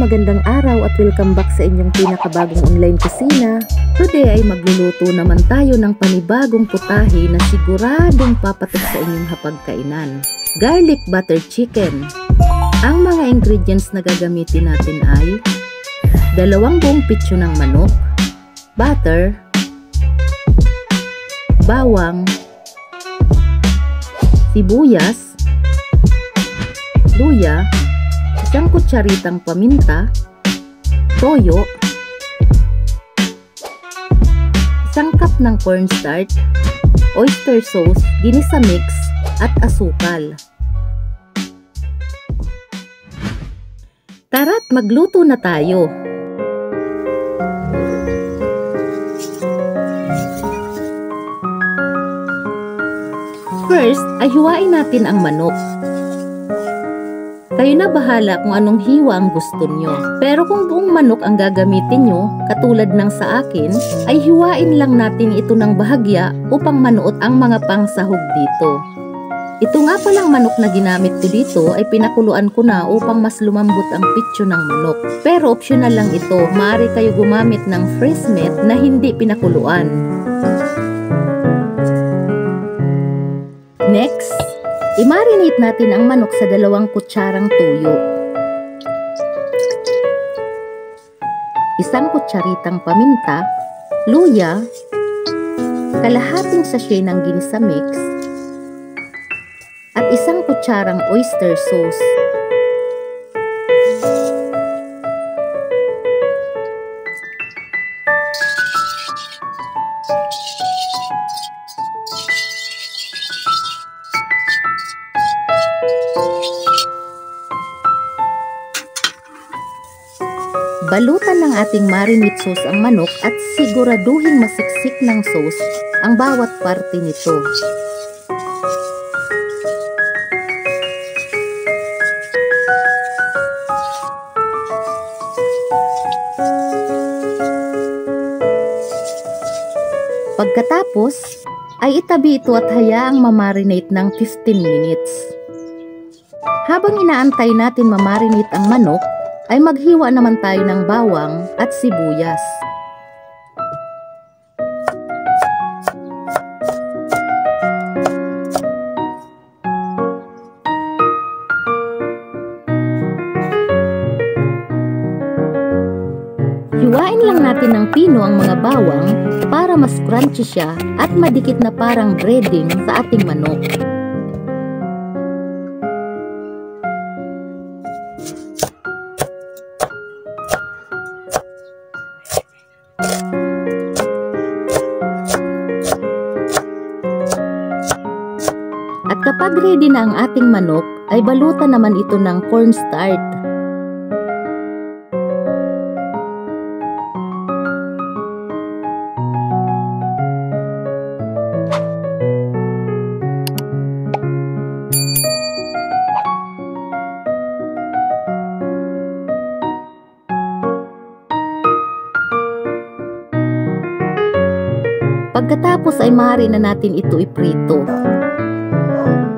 magandang araw at welcome back sa inyong pinakabagong online kusina. Today ay magluluto naman tayo ng panibagong putahe na siguradong papatok sa inyong hapagkainan. Garlic butter chicken. Ang mga ingredients na gagamitin natin ay 2 buong pitso ng manok, butter, bawang, sibuyas, luya, 1 kutsaritang paminta, toyo, 1 cup ng cornstarch, oyster sauce, ginisa mix, at asukal. Tara't magluto na tayo! First ay hiwain natin ang manok. Kayo na bahala kung anong hiwa ang gusto nyo. Pero kung buong manok ang gagamitin nyo, katulad ng sa akin, ay hiwain lang natin ito ng bahagya upang manuot ang mga pangsahog dito. Ito nga palang manok na ginamit ko dito ay pinakuluan ko na upang mas lumambot ang pitso ng manok. Pero optional lang ito, maaari kayo gumamit ng fresh meat na hindi pinakuluan. Next, i-marinate natin ang manok sa 2 kutsarang toyo, 1 kutsaritang paminta, luya, kalahating sachet ng ginisa mix, at 1 kutsarang oyster sauce. Balutan ng ating marinade sauce ang manok at siguraduhin masiksik ng sauce ang bawat parte nito. Pagkatapos, ay itabi ito at hayaang mamarinate ng 15 minutes. Habang inaantay natin mamarinate ang manok, ay maghiwa naman tayo ng bawang at sibuyas. Hiwain lang natin ng pino ang mga bawang para mas crunchy siya at madikit na parang breading sa ating manok. At kapag ready na ang ating manok, ay balutan naman ito ng cornstarch. Pagkatapos ay maaari na natin ito iprito.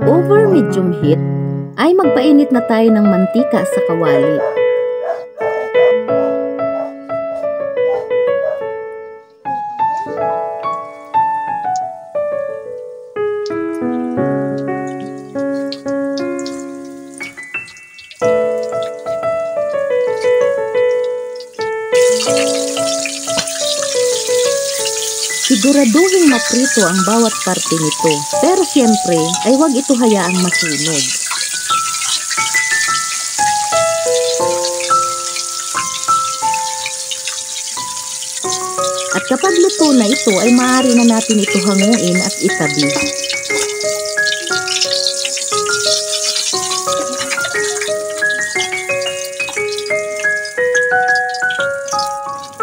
Over medium heat, ay magpainit na tayo ng mantika sa kawali. Siguraduhin maprito ang bawat parte nito, pero siyempre ay huwag ito hayaang masunog. At kapag luto na ito ay maaari na natin ito hanguin at itabi.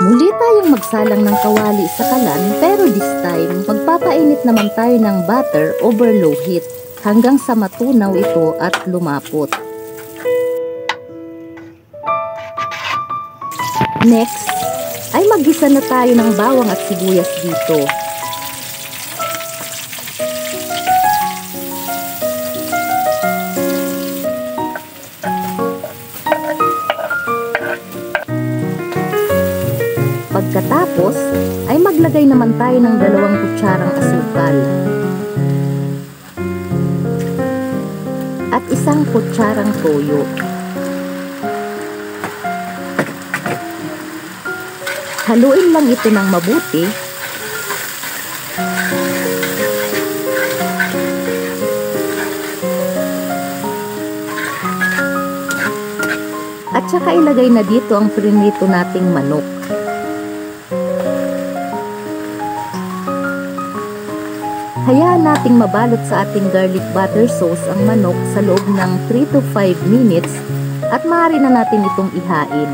Muli tayong magsalang ng kawali sa kalan, pero this time, magpapainit naman tayo ng butter over low heat hanggang sa matunaw ito at lumapot. Next, ay maggisa na tayo ng bawang at sibuyas dito. Pagkatapos ay maglagay naman tayo ng 2 kutsarang asukal at 1 kutsarang toyo. Haluin lang ito ng mabuti at saka ilagay na dito ang prinito nating manok. Hayaan nating mabalot sa ating garlic butter sauce ang manok sa loob ng 3 to 5 minutes at maaari na natin itong ihain.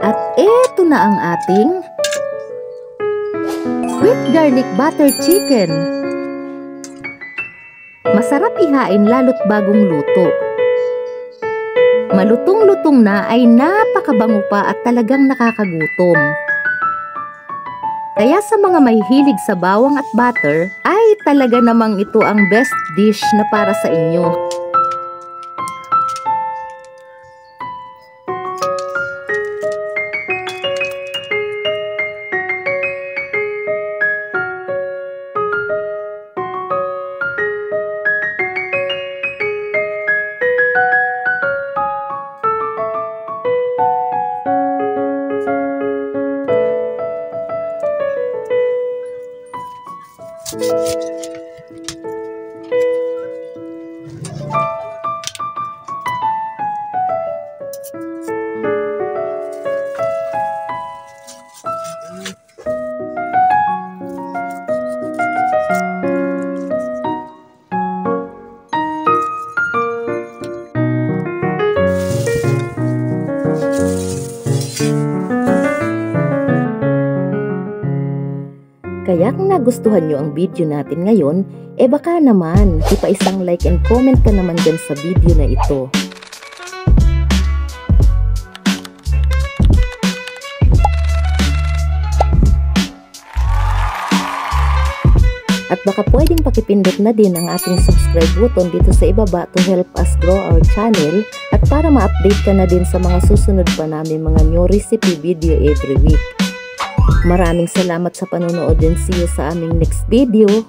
At eto na ang ating sweet garlic butter chicken. Masarap ihain lalo't bagong luto. Malutong-lutong na ay napakabango pa at talagang nakakagutom. Kaya sa mga may hilig sa bawang at butter, ay talaga namang ito ang best dish na para sa inyo. Kaya kung nagustuhan nyo ang video natin ngayon, baka naman ipa-isang like and comment ka naman dyan sa video na ito. At baka pwedeng pakipindot na din ang ating subscribe button dito sa ibaba to help us grow our channel at para ma-update ka na din sa mga susunod pa namin mga new recipe video every week. Maraming salamat sa panonood and see you sa aming next video.